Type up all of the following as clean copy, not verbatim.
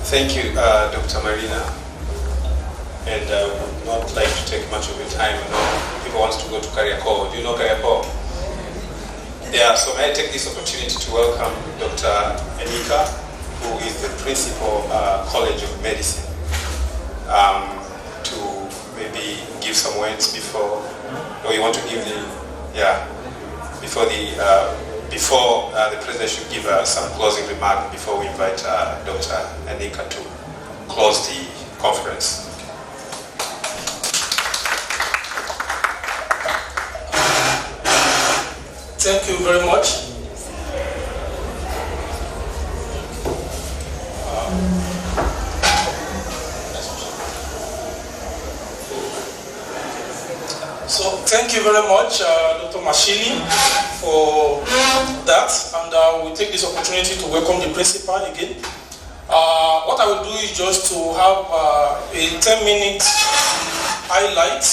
Thank you, Dr. Marina. And I would not like to take much of your time. I know people want to go to Kariakoo. Do you know Kariakoo? Yeah, so may I take this opportunity to welcome Dr. Anika, who is the principal College of Medicine, to maybe give some words before, or you want to give the, before the President should give some closing remark before we invite Dr. Anika to close the conference. Thank you very much. So thank you very much, Dr. Mashili, for that, and we take this opportunity to welcome the principal again. What I will do is just to have a 10-minute highlight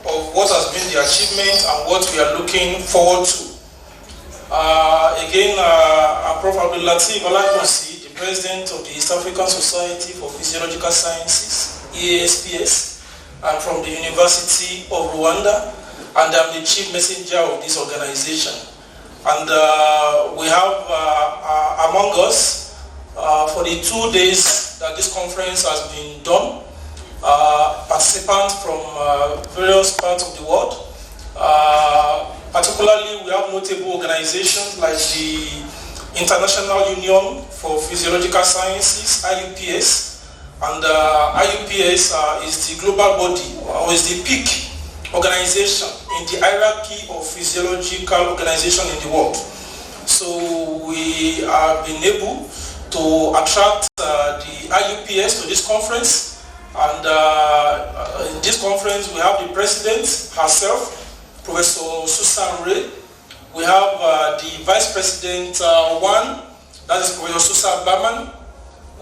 of what has been the achievement and what we are looking forward to. I'm Prof. Abdullateef, the President of the East African Society for Physiological Sciences, EASPS, and from the University of Rwanda, and I'm the Chief Messenger of this organization. And we have among us, for the 2 days that this conference has been done, participants from various parts of the world. Particularly, we have notable organizations like the International Union for Physiological Sciences, AAPS, and AAPS is the global body, or is the peak organization in the hierarchy of physiological organization in the world. So we have been able to attract the AAPS to this conference, and in this conference we have the President herself, Professor Susan Ray. We have the Vice President one, that is Professor Susan Berman.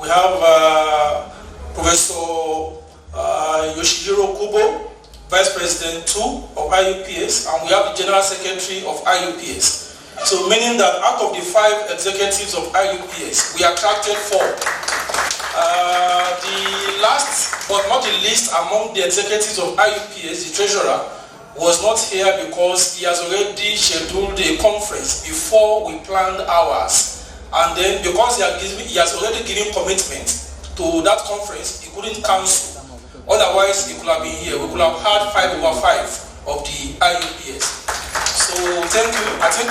We have Professor Yoshihiro Kubo, Vice President 2 of IUPS, and we have the General Secretary of IUPS. So meaning that out of the 5 executives of IUPS, we attracted 4. The last but not the least among the executives of IUPS, the Treasurer, was not here because he has already scheduled a conference before we planned ours, and then because he has already given commitment to that conference, he couldn't cancel. Otherwise, he could have been here. We could have had 5 over 5 of the IUPS. So thank you. I think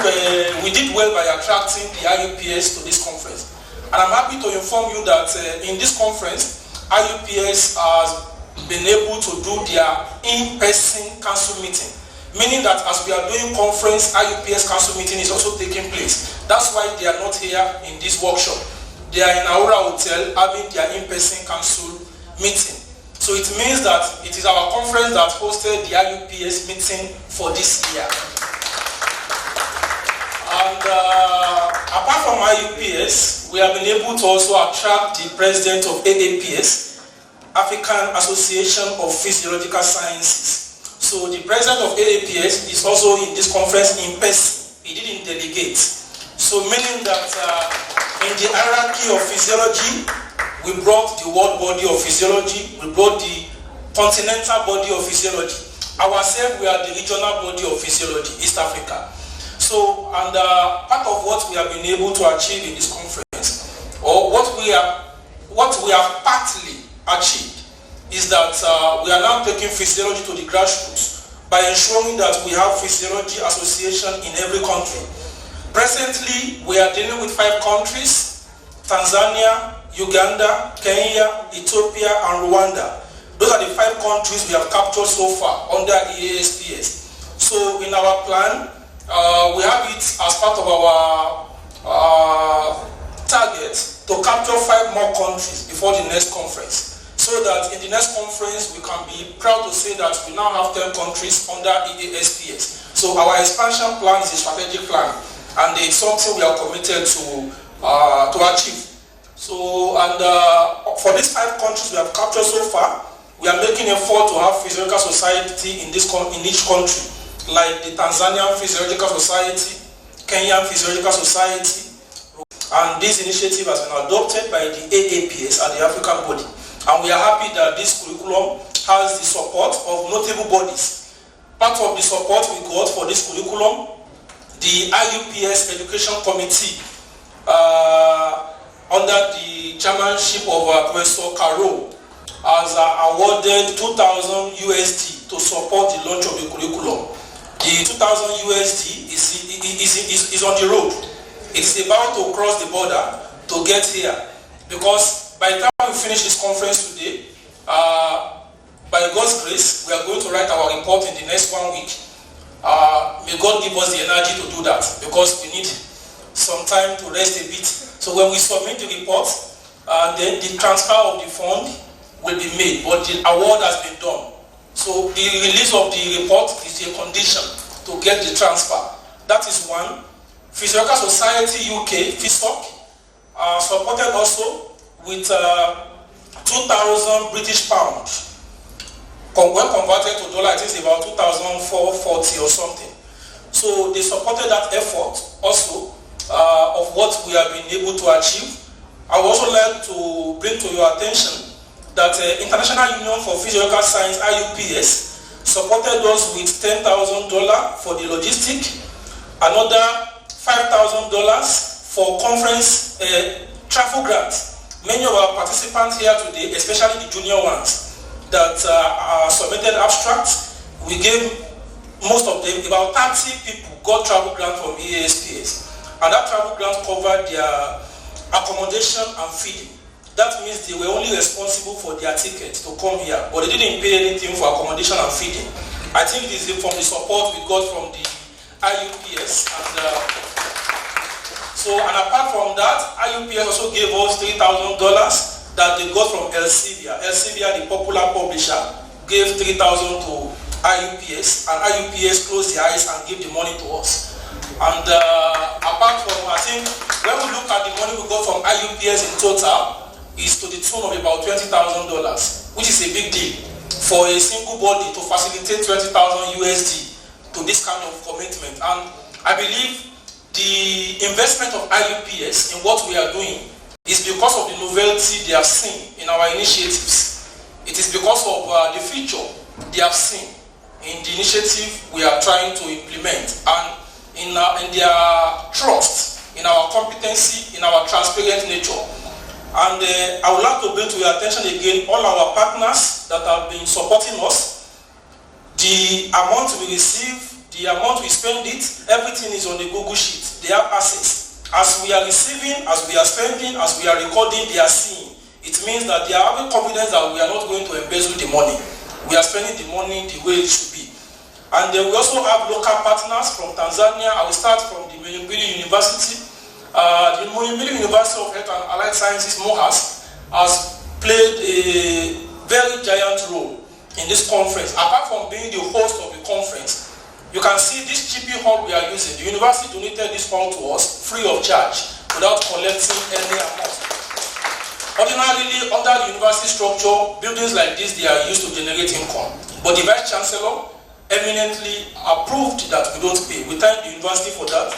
we did well by attracting the IUPS to this conference, and I'm happy to inform you that in this conference, IUPS has been able to do their in-person council meeting, meaning that as we are doing conference, IUPS council meeting is also taking place. That's why they are not here in this workshop. They are in Aura Hotel having their in-person council meeting. So it means that it is our conference that hosted the IUPS meeting for this year. And apart from IUPS, we have been able to also attract the President of AAPS, African Association of Physiological Sciences. So the President of AAPS is also in this conference in person. He didn't delegate. So meaning that in the hierarchy of physiology, we brought the world body of physiology, we brought the continental body of physiology. Ourselves, we are the regional body of physiology, East Africa. So, and part of what we have been able to achieve in this conference, or what we have partly achieved, is that we are now taking physiology to the grassroots by ensuring that we have physiology association in every country. Presently, we are dealing with 5 countries: Tanzania, Uganda, Kenya, Ethiopia, and Rwanda. Those are the 5 countries we have captured so far under EASPS. So in our plan, we have it as part of our target to capture 5 more countries before the next conference, so that in the next conference we can be proud to say that we now have 10 countries under EASPS. So our expansion plan is a strategic plan, and it's something we are committed to achieve. So, and for these 5 countries we have captured so far, we are making an effort to have physiological society in each country, like the Tanzanian Physiological Society, Kenyan Physiological Society, And this initiative has been adopted by the AAPS and the African body. And we are happy that this curriculum has the support of notable bodies. Part of the support we got for this curriculum, the AAPS Education Committee, under the chairmanship of Professor Caro, has awarded 2,000 USD to support the launch of the curriculum. The 2,000 USD is on the road. It's about to cross the border to get here, because by the time we finish this conference today, by God's grace, we are going to write our report in the next 1 week. May God give us the energy to do that, because we need some time to rest a bit. So when we submit the report, then the transfer of the fund will be made, but the award has been done. So the release of the report is a condition to get the transfer. That is one. Physiological Society UK, FISOC, supported also with 2,000 British pounds. When converted to dollar, I think it's about 2,440 or something. So they supported that effort also of what we have been able to achieve. I would also like to bring to your attention that International Union for Physiological Science, AAPS, supported us with $10,000 for the logistic, another $5,000 for conference travel grants. Many of our participants here today, especially the junior ones that submitted abstracts, we gave most of them, about 30 people got travel grant from EASPS. And that travel grant covered their accommodation and feeding. That means they were only responsible for their ticket to come here, but they didn't pay anything for accommodation and feeding. I think this is from the support we got from the IUPS. And apart from that, IUPS also gave us $3,000 that they got from Elsevier. Elsevier, the popular publisher, gave $3,000 to IUPS, and IUPS closed their eyes and gave the money to us. And apart from, I think, when we look at the money we got from IUPS in total, is to the tune of about $20,000, which is a big deal for a single body to facilitate 20,000 USD to this kind of commitment. And I believe the investment of IUPS in what we are doing is because of the novelty they have seen in our initiatives. It is because of the future they have seen in the initiative we are trying to implement, and in their trust, in our competency, in our transparent nature. And I would like to bring to your attention again all our partners that have been supporting us. The amount we receive, the amount we spend it, everything is on the Google Sheet. They have access. As we are receiving, as we are spending, as we are recording, they are seeing. It means that they are having confidence that we are not going to embezzle the money. We are spending the money the way it should be. And then we also have local partners from Tanzania. I will start from the Muhimbili University. The Muhimbili University of Health and Allied Sciences, MOHAS, has played a very giant role in this conference. Apart from being the host of the conference, you can see this GP hall we are using. The university donated this hall to us free of charge without collecting any amount. Ordinarily, under the university structure, buildings like this, they are used to generate income. But the Vice Chancellor eminently approved that we don't pay. We thank the university for that.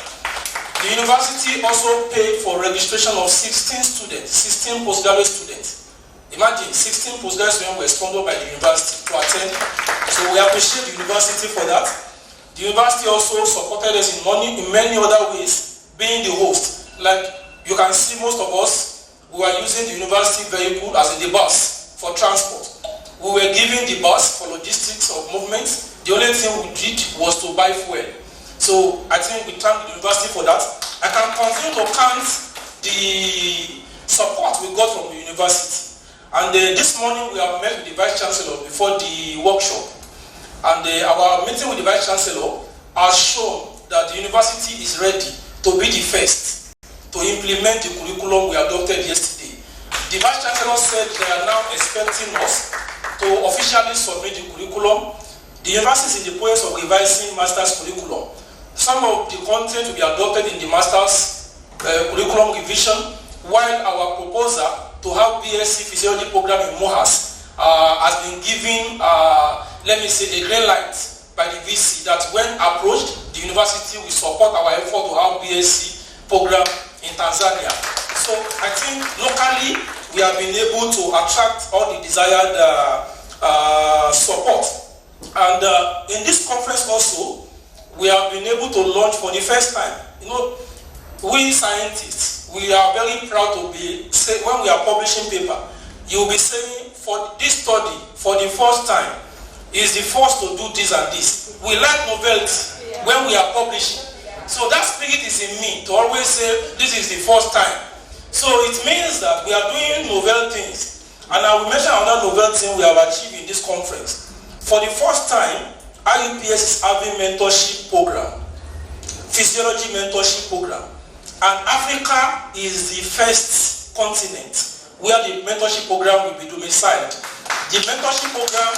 The university also paid for registration of 16 students, 16 postgraduate students. Imagine, 16 postgraduate students were sponsored by the university to attend. So we appreciate the university for that. The university also supported us in money in many other ways, being the host. Like you can see, most of us, we were using the university vehicle as the bus for transport. We were giving the bus for logistics of movement. The only thing we did was to buy fuel. So I think we thank the university for that. I can continue to count the support we got from the university. And this morning we have met with the Vice Chancellor before the workshop. And our meeting with the Vice Chancellor has shown that the university is ready to be the first to implement the curriculum we adopted yesterday. The Vice Chancellor said they are now expecting us to officially submit the curriculum. The university is in the process of revising master's curriculum. Some of the content will be adopted in the master's curriculum revision, while our proposal to have BSc Physiology program in MOHAS has been given, let me say, a green light by the VC that when approached, the university will support our effort to have BSc program in Tanzania. So I think locally we have been able to attract all the desired support. And in this conference also, we have been able to launch for the first time. You know, we scientists, we are very proud to be, when we are publishing paper, you will be saying, for this study, for the first time, is the first to do this and this. We like novelty when we are publishing. So that spirit is in me to always say, this is the first time. So it means that we are doing novel things. And I will mention another novel thing we have achieved in this conference. For the first time, AAPS is having mentorship program, physiology mentorship program. And Africa is the first continent where the mentorship program will be domiciled. The mentorship program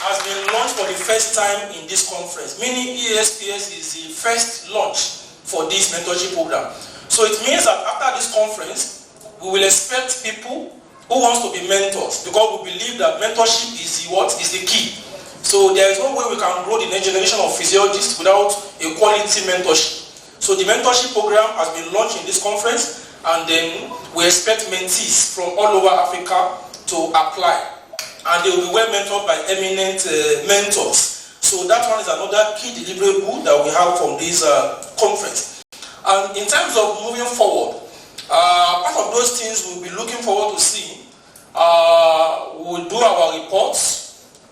has been launched for the first time in this conference, meaning EASPS is the first launch for this mentorship program. So it means that after this conference, we will expect people who want to be mentors, because we believe that mentorship is the key. So there is no way we can grow the next generation of physiologists without a quality mentorship. So the mentorship program has been launched in this conference, and then we expect mentees from all over Africa to apply. And they will be well mentored by eminent mentors. So that one is another key deliverable that we have from this conference. And in terms of moving forward, part of those things we'll be looking forward to see, we'll do our reports.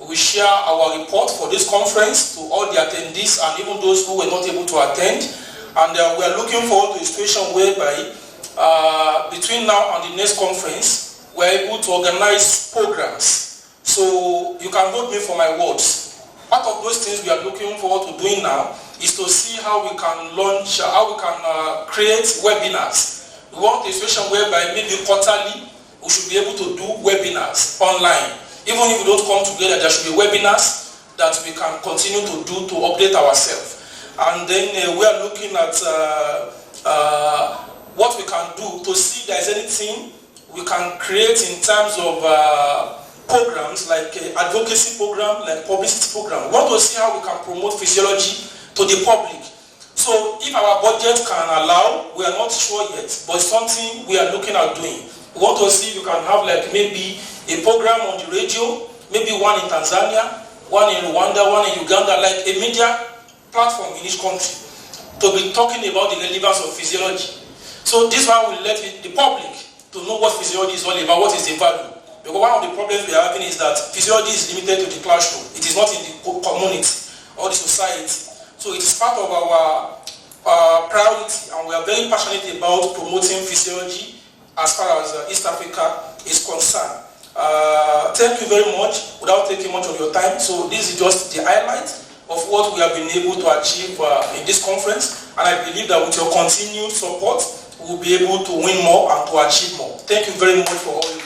We share our report for this conference to all the attendees and even those who were not able to attend. And we are looking forward to a situation whereby between now and the next conference, we're able to organize programs. So you can hold me for my words. Part of those things we are looking forward to doing now is to see how we can launch, how we can create webinars. We want a situation whereby maybe quarterly we should be able to do webinars online. Even if we don't come together, there should be webinars that we can continue to do to update ourselves. And then we are looking at what we can do to see if there is anything we can create in terms of programs like advocacy program, like publicity program. We want to see how we can promote physiology to the public. So if our budget can allow, we are not sure yet, but it's something we are looking at doing. We want to see if we can have like maybe a program on the radio, maybe one in Tanzania, one in Rwanda, one in Uganda, like a media platform in each country to be talking about the relevance of physiology. So this one will let the public to know what physiology is all about, what is the value. Because one of the problems we are having is that physiology is limited to the classroom. It is not in the community or the society. So it is part of our priority, and we are very passionate about promoting physiology as far as East Africa is concerned. Thank you very much without taking much of your time. So this is just the highlight of what we have been able to achieve in this conference, and I believe that with your continued support, we will be able to win more and to achieve more. Thank you very much for all.